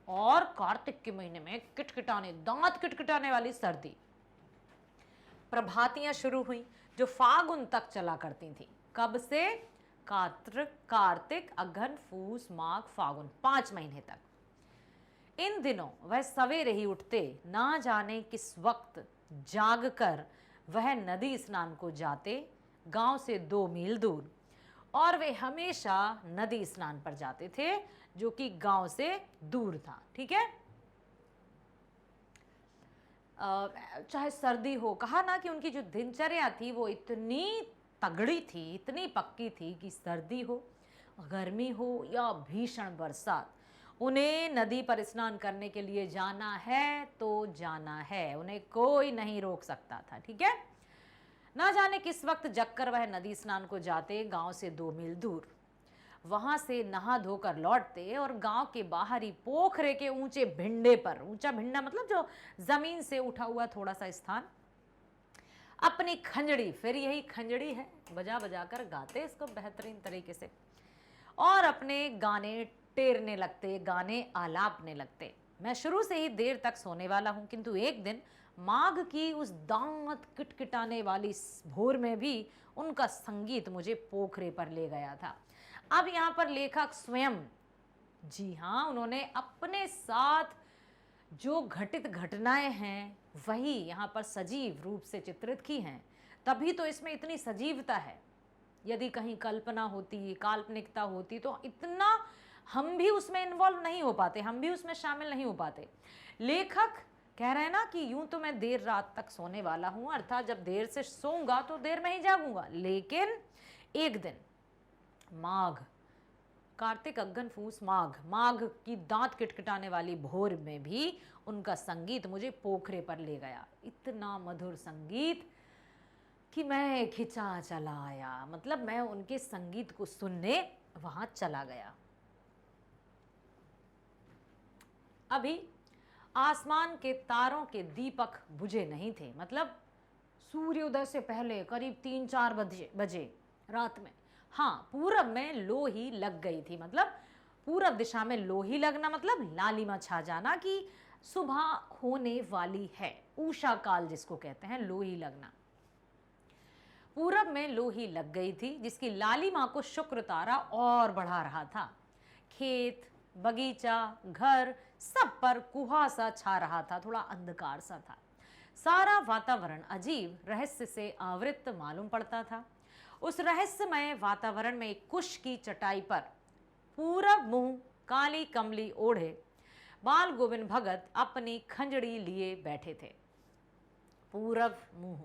और कार्तिक के महीने में किटकिटाने, दांत किटकिटाने वाली सर्दी। प्रभातियां शुरू हुई जो फागुन तक चला करती थी। कब से? कार्तिक, अघन, फूस, माघ, फागुन, 5 महीने तक। इन दिनों वह सवेरे ही उठते, ना जाने किस वक्त जागकर वह नदी स्नान को जाते, गांव से 2 मील दूर, और वे हमेशा नदी स्नान पर जाते थे जो कि गांव से दूर था। ठीक है, चाहे सर्दी हो, कहा ना कि उनकी जो दिनचर्या थी वो इतनी तगड़ी थी, इतनी पक्की थी कि सर्दी हो, गर्मी हो या भीषण बरसात, उन्हें नदी पर स्नान करने के लिए जाना है तो जाना है, उन्हें कोई नहीं रोक सकता था। ठीक है, ना जाने किस वक्त जगकर वह नदी स्नान को जाते, गांव से 2 मील दूर, वहां से नहा धोकर लौटते और गांव के बाहरी पोखरे के ऊंचे भिंडे पर, ऊंचा भिंडा मतलब जो जमीन से उठा हुआ थोड़ा सा स्थान, अपनी खंजड़ी, फिर यही खंजड़ी है, बजा बजा कर गाते इसको बेहतरीन तरीके से, और अपने गाने टेरने लगते, गाने आलापने लगते। मैं शुरू से ही देर तक सोने वाला हूं, किंतु एक दिन माघ की उस दांत किटकिटाने वाली भोर में भी उनका संगीत मुझे पोखरे पर ले गया था। अब यहाँ पर लेखक स्वयं, जी हाँ, उन्होंने अपने साथ जो घटित घटनाएं हैं वही यहाँ पर सजीव रूप से चित्रित की हैं, तभी तो इसमें इतनी सजीवता है। यदि कहीं कल्पना होती, काल्पनिकता होती, तो इतना हम भी उसमें इन्वॉल्व नहीं हो पाते, हम भी उसमें शामिल नहीं हो पाते। लेखक कह रहे हैं ना कि यूं तो मैं देर रात तक सोने वाला हूं, अर्थात जब देर से सोऊंगा तो देर में ही जागूंगा, लेकिन एक दिन माघ, कार्तिक अग्गन फूस माघ, माघ की दांत किटकिटाने वाली भोर में भी उनका संगीत मुझे पोखरे पर ले गया। इतना मधुर संगीत कि मैं खिंचा चला आया, मतलब मैं उनके संगीत को सुनने वहां चला गया। अभी आसमान के तारों के दीपक बुझे नहीं थे, मतलब सूर्योदय से पहले करीब 3-4 बजे रात में, हाँ, पूरब में लोही लग गई थी। मतलब पूरब दिशा में लोही लगना मतलब लालिमा छा जाना कि सुबह होने वाली है, उषा काल जिसको कहते हैं, लोही लगना। पूरब में लोही लग गई थी जिसकी लालिमा को शुक्र तारा और बढ़ा रहा था। खेत, बगीचा, घर, सब पर कुहासा छा रहा था, थोड़ा अंधकार सा था। सारा वातावरण अजीब रहस्य से आवृत मालूम पड़ता था। उस रहस्यमय वातावरण में एक कुश की चटाई पर पूरब मुंह काली कमली ओढ़े बाल गोविंद भगत अपनी खंजड़ी लिए बैठे थे। पूरब मुंह,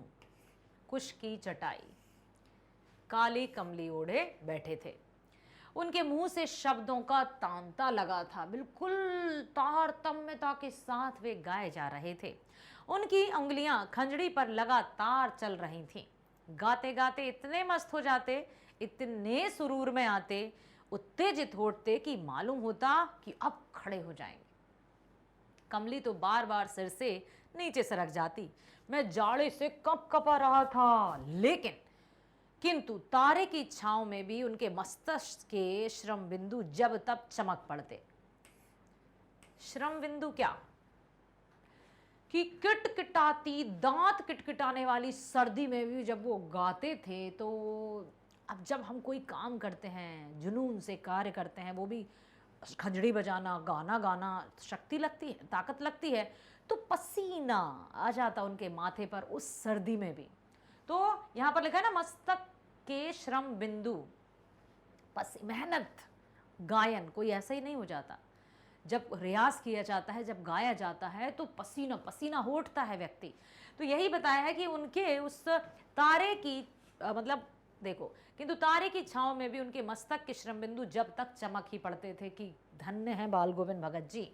कुश की चटाई, काली कमली ओढ़े बैठे थे। उनके मुंह से शब्दों का तांता लगा था, बिल्कुल तारतम्यता के साथ वे गाए जा रहे थे। उनकी उंगलियां खंजड़ी पर लगातार चल रही थीं। गाते गाते इतने मस्त हो जाते, इतने सुरूर में आते, उत्तेजित होते कि मालूम होता कि अब खड़े हो जाएंगे। कमली तो बार बार सिर से नीचे सरक जाती। मैं जाड़े से कप कपा रहा था, लेकिन किंतु तारे की छांव में भी उनके मस्तिष्क के श्रम बिंदु जब तब चमक पड़ते। श्रम बिंदु क्या कि किटकिटाती, दांत किटकिटाने वाली सर्दी में भी जब वो गाते थे, तो अब जब हम कोई काम करते हैं, जुनून से कार्य करते हैं, वो भी खंजड़ी बजाना, गाना गाना, शक्ति लगती है, ताकत लगती है, तो पसीना आ जाता उनके माथे पर उस सर्दी में भी। तो यहाँ पर लिखा है ना, मस्तक के श्रम बिंदु, मेहनत, गायन कोई ऐसा ही नहीं हो जाता। जब रियाज किया जाता है, जब गाया जाता है, तो पसीना पसीना होठता है व्यक्ति। तो यही बताया है कि उनके उस तारे की मतलब देखो, किंतु तारे की छांव में भी उनके मस्तक के श्रम बिंदु जब तक चमक ही पड़ते थे कि धन्य है बाल गोविंद भगत जी।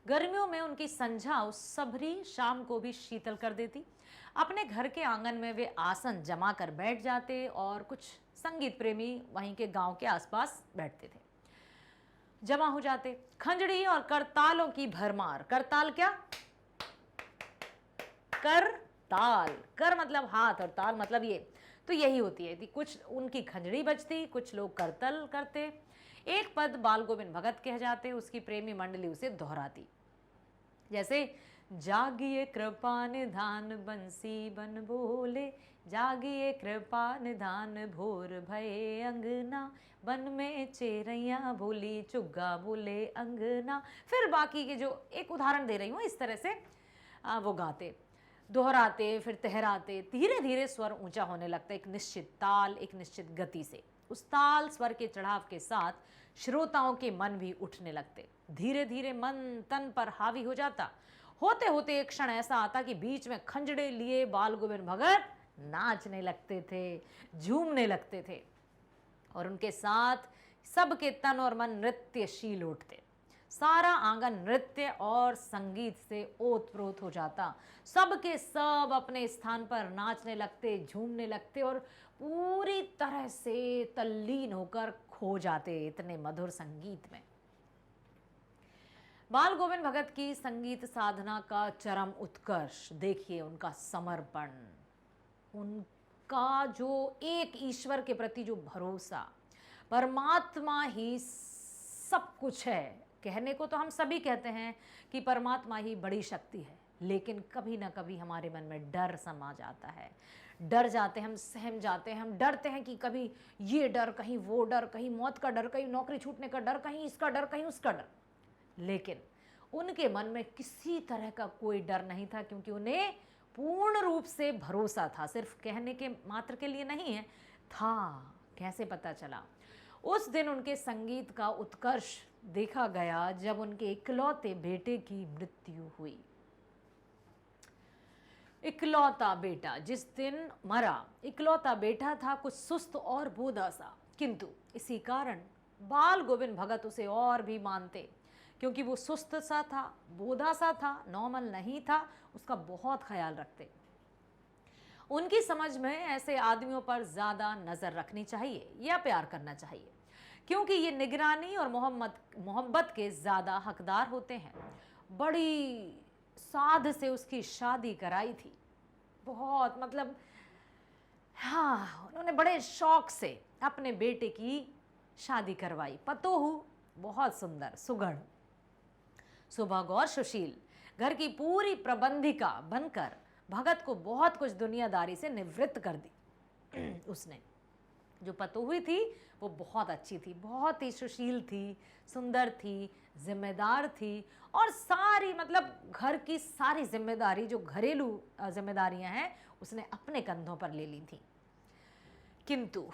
गर्मियों में उनकी संझा उस सबरी शाम को भी शीतल कर देती। अपने घर के आंगन में वे आसन जमा कर बैठ जाते और कुछ संगीत प्रेमी वहीं के गांव के आसपास बैठते थे, जमा हो जाते। खंजड़ी और करतालों की भरमार। करताल क्या? करताल, कर मतलब हाथ और ताल मतलब ये, तो यही होती है। कुछ उनकी खंजड़ी बजती, कुछ लोग करतल करते। एक पद बाल गोविंद भगत कह जाते, उसकी प्रेमी मंडली उसे दोहराती, जैसे जागिए कृपा निधान बंसी बन बोले, जागिए कृपा निधान भोर भये अंगना, बन में चेरैया बोली चुग्गा बोले अंगना। फिर बाकी के जो एक उदाहरण दे रही हूँ, इस तरह से वो गाते, दोहराते, फिर तहराते। धीरे धीरे स्वर ऊंचा होने लगता, एक निश्चित ताल, एक निश्चित गति से। उस ताल स्वर के चढ़ाव के साथ श्रोताओं के मन भी उठने लगते। धीरे धीरे मन तन पर हावी हो जाता। होते होते एक क्षण ऐसा आता कि बीच में खंजड़े लिए बाल गोविंद भगत नाचने लगते थे, झूमने लगते थे, और उनके साथ सबके तन और मन नृत्यशील उठते। सारा आंगन नृत्य और संगीत से ओतप्रोत हो जाता। सबके सब अपने स्थान पर नाचने लगते, झूमने लगते और पूरी तरह से तल्लीन होकर खो जाते इतने मधुर संगीत में। बाल गोविंद भगत की संगीत साधना का चरम उत्कर्ष देखिए, उनका समर्पण, उनका जो एक ईश्वर के प्रति जो भरोसा, परमात्मा ही सब कुछ है। कहने को तो हम सभी कहते हैं कि परमात्मा ही बड़ी शक्ति है, लेकिन कभी ना कभी हमारे मन में डर समा जाता है। डर जाते हैं, हम सहम जाते हैं, हम डरते हैं कि कभी ये डर, कहीं वो डर, कहीं मौत का डर, कहीं नौकरी छूटने का डर, कहीं इसका डर, कहीं उसका डर। लेकिन उनके मन में किसी तरह का कोई डर नहीं था, क्योंकि उन्हें पूर्ण रूप से भरोसा था। सिर्फ कहने के मात्र के लिए नहीं है, था। कैसे पता चला? उस दिन उनके संगीत का उत्कर्ष देखा गया जब उनके इकलौते बेटे की मृत्यु हुई। इकलौता बेटा जिस दिन मरा, इकलौता बेटा था कुछ सुस्त और बोधा सा, किंतु इसी कारण बाल गोविंद भगत उसे और भी मानते, क्योंकि वो सुस्त सा था, बोधा सा था, नॉर्मल नहीं था, उसका बहुत ख्याल रखते। उनकी समझ में ऐसे आदमियों पर ज़्यादा नज़र रखनी चाहिए या प्यार करना चाहिए, क्योंकि ये निगरानी और मोहब्बत के ज़्यादा हकदार होते हैं। बड़ी साध से उसकी शादी कराई थी, बहुत मतलब हाँ, उन्होंने बड़े शौक से अपने बेटे की शादी करवाई। पतोहू बहुत सुंदर, सुघड़, सुभग और सुशील, घर की पूरी प्रबंधिका बनकर भगत को बहुत कुछ दुनियादारी से निवृत्त कर दी। उसने जो पतोही थी वो बहुत अच्छी थी, बहुत ही सुशील थी, सुंदर थी, जिम्मेदार थी, और सारी मतलब घर की सारी जिम्मेदारी जो घरेलू जिम्मेदारियां हैं उसने अपने कंधों पर ले ली थी। किंतु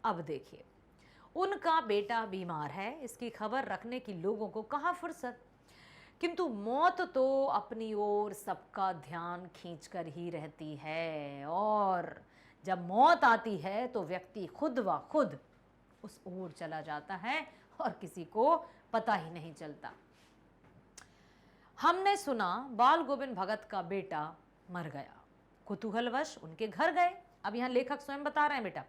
अब देखिए, उनका बेटा बीमार है, इसकी खबर रखने की लोगों को कहाँ फुर्सत। किंतु मौत तो अपनी ओर सबका ध्यान खींचकर ही रहती है, और जब मौत आती है तो व्यक्ति खुद व खुद उस ओर चला जाता है और किसी को पता ही नहीं चलता। हमने सुना बाल गोविंद भगत का बेटा मर गया, कुतूहलवश उनके घर गए। अब यहां लेखक स्वयं बता रहे हैं, बेटा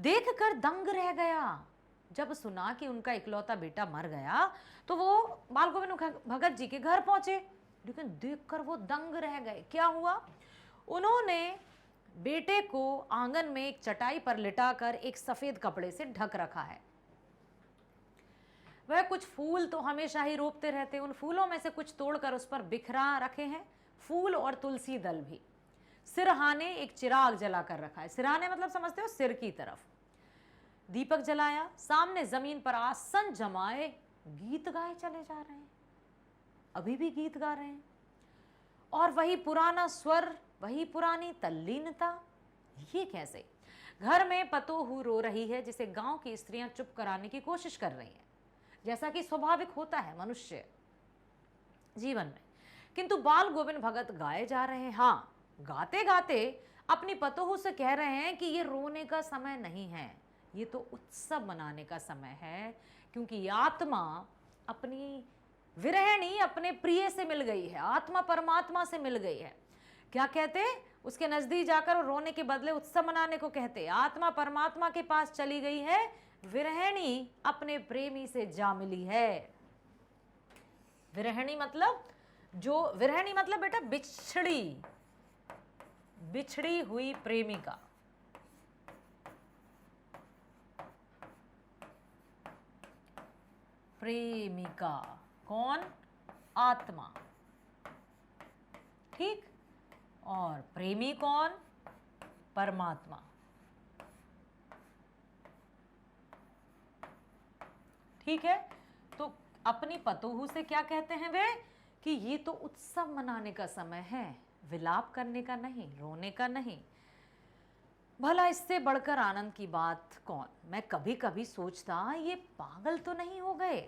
देखकर दंग रह गया। जब सुना कि उनका इकलौता बेटा मर गया तो वो बाल गोविंद भगत जी के घर पहुंचे, लेकिन देखकर वो दंग रह गए। क्या हुआ? उन्होंने बेटे को आंगन में एक चटाई पर लिटाकर एक सफेद कपड़े से ढक रखा है। वह कुछ फूल तो हमेशा ही रोपते रहते, उन फूलों में से कुछ तोड़कर उस पर बिखरा रखे हैं, फूल और तुलसी दल भी। सिरहाने एक चिराग जलाकर रखा है, सिरहाने मतलब समझते हो सिर की तरफ। दीपक जलाया, सामने जमीन पर आसन जमाए गीत गाए चले जा रहे हैं, अभी भी गीत गा रहे हैं, और वही पुराना स्वर, वही पुरानी तल्लीनता। ये कैसे? घर में पतोहू रो रही है, जिसे गांव की स्त्रियां चुप कराने की कोशिश कर रही हैं, जैसा कि स्वाभाविक होता है मनुष्य जीवन में। किंतु बाल गोविंद भगत गाए जा रहे हैं। हाँ, गाते गाते अपनी पतोहू से कह रहे हैं कि ये रोने का समय नहीं है, ये तो उत्सव मनाने का समय है, क्योंकि आत्मा अपनी विरहणी अपने प्रिय से मिल गई है, आत्मा परमात्मा से मिल गई है। क्या कहते? उसके नजदीक जाकर और रोने के बदले उत्सव मनाने को कहते। आत्मा परमात्मा के पास चली गई है, विरहणी अपने प्रेमी से जा मिली है। विरहणी मतलब विरहणी मतलब बेटा बिछड़ी हुई प्रेमिका। प्रेमिका कौन? आत्मा, ठीक, और प्रेमी कौन? परमात्मा। ठीक है, तो अपनी पतोहू से क्या कहते हैं वे? कि ये तो उत्सव मनाने का समय है, विलाप करने का नहीं, रोने का नहीं। भला इससे बढ़कर आनंद की बात कौन? मैं कभी कभी सोचता ये पागल तो नहीं हो गए,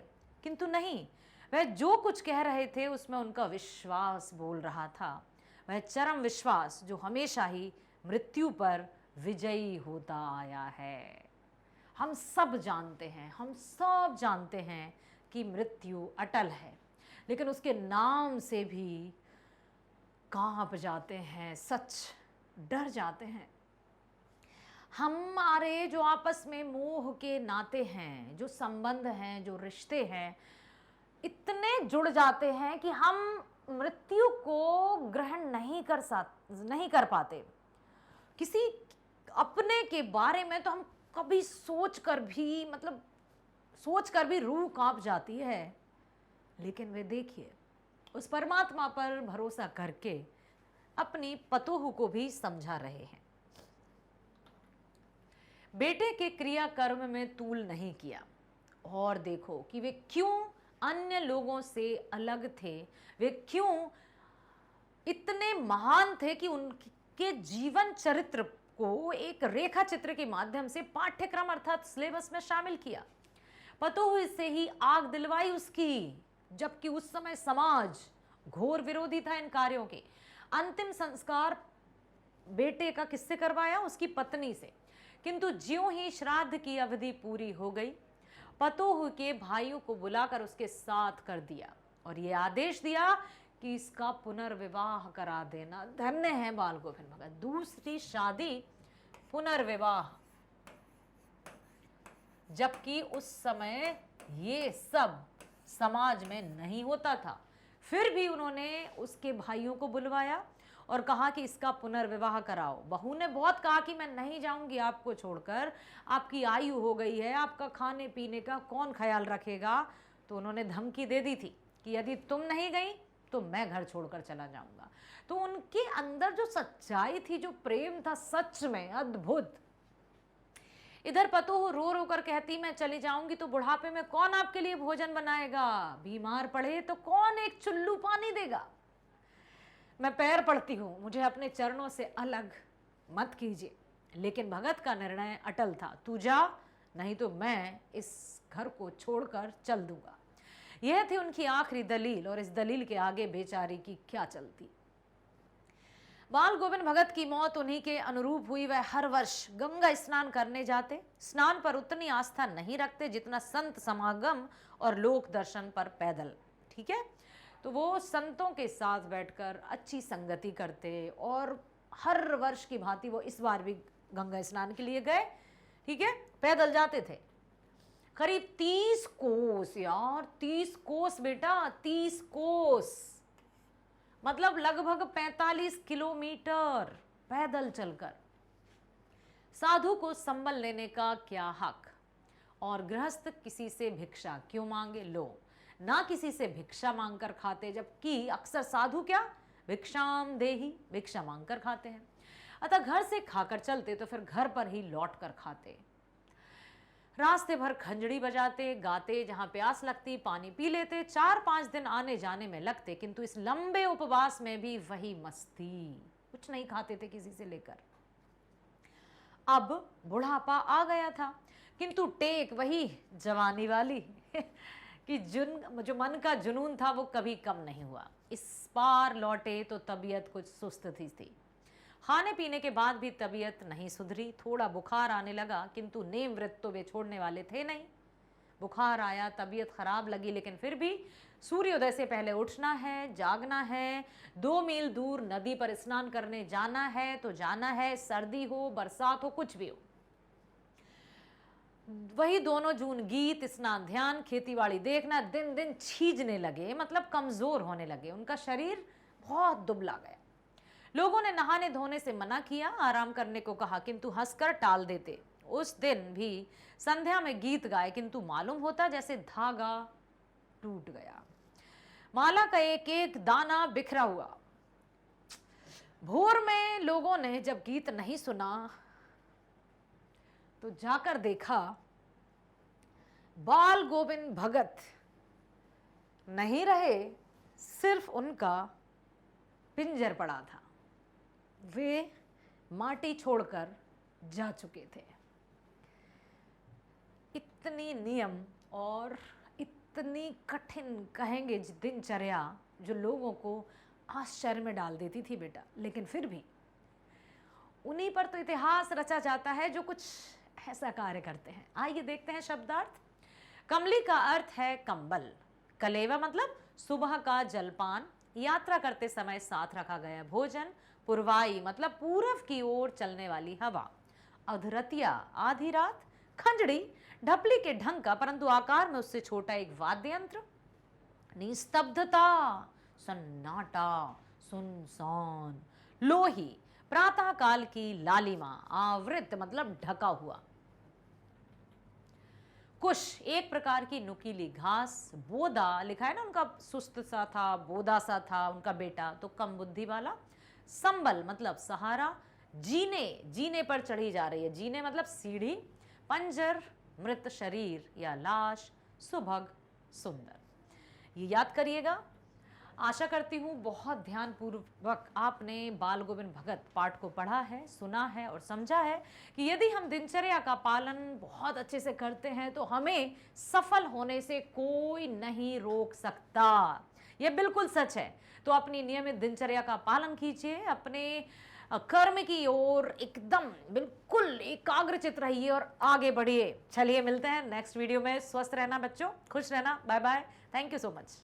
किंतु नहीं, वह जो कुछ कह रहे थे उसमें उनका विश्वास बोल रहा था, वह चरम विश्वास जो हमेशा ही मृत्यु पर विजयी होता आया है। हम सब जानते हैं कि मृत्यु अटल है, लेकिन उसके नाम से भी कांप जाते हैं, सच डर जाते हैं। हमारे जो आपस में मोह के नाते हैं, जो संबंध हैं, जो रिश्ते हैं, इतने जुड़ जाते हैं कि हम मृत्यु को ग्रहण नहीं कर पाते। किसी अपने के बारे में तो हम कभी सोच कर भी रूह कांप जाती है, लेकिन वे देखिए उस परमात्मा पर भरोसा करके अपनी पतोहू को भी समझा रहे हैं। बेटे के क्रियाकर्म में तूल नहीं किया, और देखो कि वे क्यों अन्य लोगों से अलग थे, वे क्यों इतने महान थे कि उनके जीवन चरित्र को एक रेखा चित्र के माध्यम से पाठ्यक्रम अर्थात सिलेबस में शामिल किया। पतोह से ही आग दिलवाई उसकी, जबकि उस समय समाज घोर विरोधी था इन कार्यों के। अंतिम संस्कार बेटे का किससे करवाया? उसकी पत्नी से। किंतु ज्यों ही श्राद्ध की अवधि पूरी हो गई, पतोह के भाइयों को बुलाकर उसके साथ कर दिया और ये आदेश दिया कि इसका पुनर्विवाह करा देना। धन्य है बाल गोविंद भगत, दूसरी शादी, पुनर्विवाह। जबकि उस समय ये सब समाज में नहीं होता था, फिर भी उन्होंने उसके भाइयों को बुलवाया और कहा कि इसका पुनर्विवाह कराओ। बहू ने बहुत कहा कि मैं नहीं जाऊंगी आपको छोड़कर, आपकी आयु हो गई है, आपका खाने पीने का कौन ख्याल रखेगा। तो उन्होंने धमकी दे दी थी कि यदि तुम नहीं गई तो मैं घर छोड़कर चला जाऊंगा। तो उनके अंदर जो सच्चाई थी, जो प्रेम था, सच में अद्भुत। इधर पतोह रो रो कर कहती मैं चली जाऊंगी तो बुढ़ापे में कौन आपके लिए भोजन बनाएगा, बीमार पड़े तो कौन एक चुल्लू पानी देगा। मैं पैर पड़ती हूं, मुझे अपने चरणों से अलग मत कीजिए। लेकिन भगत का निर्णय अटल था, तू जा, नहीं तो मैं इस घर को छोड़कर चल दूंगा। यह थी उनकी आखिरी दलील, और इस दलील के आगे बेचारी की क्या चलती। बाल गोविंद भगत की मौत उन्हीं के अनुरूप हुई। वह हर वर्ष गंगा स्नान करने जाते। स्नान पर उतनी आस्था नहीं रखते जितना संत समागम और लोक दर्शन पर पैदल। ठीक है, तो वो संतों के साथ बैठकर अच्छी संगति करते और हर वर्ष की भांति वो इस बार भी गंगा स्नान के लिए गए। ठीक है, पैदल जाते थे। करीब 30 कोस यार, 30 कोस बेटा, 30 कोस मतलब लगभग 45 किलोमीटर पैदल चलकर। साधु को संबल लेने का क्या हक, और गृहस्थ किसी से भिक्षा क्यों मांगे। लो, ना किसी से भिक्षा मांगकर खाते, जबकि अक्सर साधु क्या भिक्षाम देही, भिक्षा मांगकर खाते हैं। अतः घर से खाकर चलते तो फिर घर पर ही लौट कर खाते। रास्ते भर खंजड़ी बजाते, गाते, जहां प्यास लगती पानी पी लेते। 4-5 दिन आने जाने में लगते, किंतु इस लंबे उपवास में भी वही मस्ती, कुछ नहीं खाते थे किसी से लेकर। अब बुढ़ापा आ गया था, किंतु टेक वही जवानी वाली कि जो मन का जुनून था वो कभी कम नहीं हुआ। इस पार लौटे तो तबीयत कुछ सुस्त थी। खाने पीने के बाद भी तबीयत नहीं सुधरी। थोड़ा बुखार आने लगा, किंतु नेम व्रत तो वे छोड़ने वाले थे नहीं। बुखार आया, तबीयत खराब लगी, लेकिन फिर भी सूर्योदय से पहले उठना है, जागना है, 2 मील दूर नदी पर स्नान करने जाना है तो जाना है, सर्दी हो बरसात हो कुछ भी हो। वही दोनों जून गीत, स्नान, ध्यान, खेतीबाड़ी देखना। दिन दिन छीजने लगे, मतलब कमजोर होने लगे। उनका शरीर बहुत दुबला गया। लोगों ने नहाने धोने से मना किया, आराम करने को कहा, किंतु हंसकर टाल देते। उस दिन भी संध्या में गीत गाए, किंतु मालूम होता जैसे धागा टूट गया, माला का एक एक दाना बिखरा हुआ। भोर में लोगों ने जब गीत नहीं सुना तो जाकर देखा बाल गोविंद भगत नहीं रहे, सिर्फ उनका पिंजर पड़ा था। वे माटी छोड़कर जा चुके थे। इतनी नियम और इतनी कठिन कहेंगे दिनचर्या जो लोगों को आश्चर्य में डाल देती थी बेटा, लेकिन फिर भी उन्हीं पर तो इतिहास रचा जाता है जो कुछ ऐसा कार्य करते हैं। आइए देखते हैं शब्दार्थ। कमली का अर्थ है कंबल। कलेवा मतलब सुबह का जलपान, यात्रा करते समय साथ रखा गया भोजन। पुरवाई मतलब पूर्व की ओर चलने वाली हवा। अधरतिया आधी रात। खंजड़ी ढपली के ढंग का परंतु आकार में उससे छोटा एक वाद्य यंत्र। निस्तब्धता सन्नाटा सुनसान। लोही प्रातः काल की लालिमा। आवृत मतलब ढका हुआ। कुश एक प्रकार की नुकीली घास। बोदा लिखा है ना, उनका सुस्त सा था, बोदा सा था उनका बेटा, तो कम बुद्धि वाला। संबल मतलब सहारा। जीने जीने पर चढ़ी जा रही है, जीने मतलब सीढ़ी। पंजर मृत शरीर या लाश। सुभग सुंदर। ये याद करिएगा। आशा करती हूँ बहुत ध्यानपूर्वक आपने बाल गोविंद भगत पाठ को पढ़ा है, सुना है और समझा है कि यदि हम दिनचर्या का पालन बहुत अच्छे से करते हैं तो हमें सफल होने से कोई नहीं रोक सकता। यह बिल्कुल सच है। तो अपनी नियमित दिनचर्या का पालन कीजिए, अपने कर्म की ओर एकदम बिल्कुल एकाग्रचित रहिए और आगे बढ़िए। चलिए मिलते हैं नेक्स्ट वीडियो में। स्वस्थ रहना बच्चों, खुश रहना। Bye bye. Thank you so much.